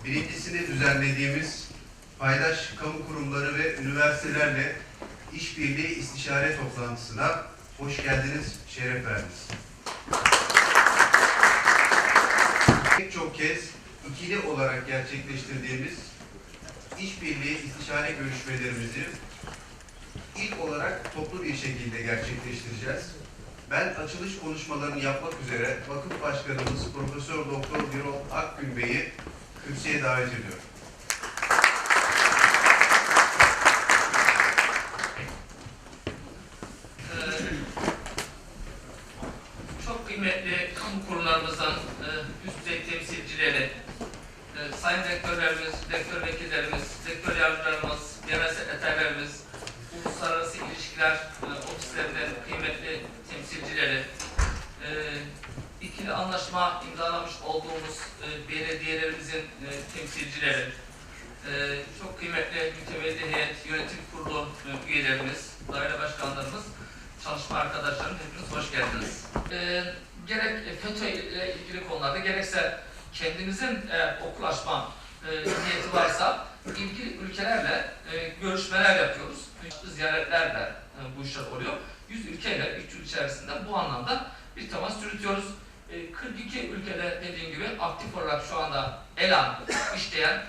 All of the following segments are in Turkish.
Birincisini düzenlediğimiz paydaş kamu kurumları ve üniversitelerle işbirliği istişare toplantısına hoş geldiniz, şeref verdiniz. Pek çok kez ikili olarak gerçekleştirdiğimiz işbirliği istişare görüşmelerimizi ilk olarak toplu bir şekilde gerçekleştireceğiz. Ben açılış konuşmalarını yapmak üzere Vakıf Başkanımız Profesör Doktor Birol Akgün Bey'i kürsüye davet ediyorum. Çok kıymetli kamu kurumlarımızdan üst düzey temsilcileri, sayın rektörlerimiz, rektör vekillerimiz, rektör yardımcılarımız, genel sekreterlerimiz, uluslararası ilişkiler ofislerinin kıymetli temsilcileri, ikili anlaşma imzalamış olduğumuz belediyelerimizin temsilcileri, çok kıymetli mütevelli heyet, yönetim kurulu üyelerimiz, daire başkanlarımız, çalışma arkadaşlarım, hepiniz hoş geldiniz. Gerek FETÖ ile ilgili konularda, gerekse kendimizin okul açma niyeti varsa ilgili ülkelerle görüşmeler yapıyoruz. Ziyaretlerle bu işler oluyor. 100 ülkeyle 3 yıl içerisinde bu anlamda bir temas yürütüyoruz. 42 ülkede dediğim gibi aktif olarak şu anda ELAN işleyen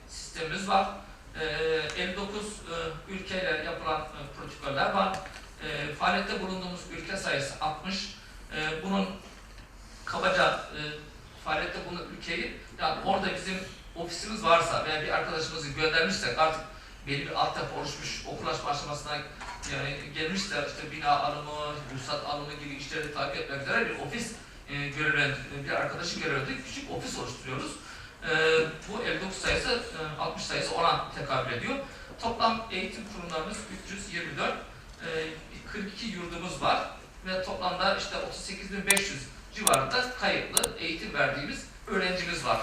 sistemimiz var. 59 ülkeyle yapılan protokoller var. Faaliyette bulunduğumuz ülke sayısı 60. Bunun kabaca faaliyette bulunan ülkeyi, yani orada bizim ofisimiz varsa veya bir arkadaşımızı göndermişsek, artık belli bir altyapı oluşmuş, okulaşma aşamasına yani gelmişse, işte bina alımı, ruhsat alımı gibi işleri takip etmek üzere bir ofis bir arkadaşı görevlendirdik, küçük ofis oluşturuyoruz. Bu 59 sayısı, 60 sayısı ona tekabül ediyor. Toplam eğitim kurumlarımız 324, 42 yurdumuz var ve toplamda işte 38.500 civarında kayıtlı eğitim verdiğimiz öğrencimiz var.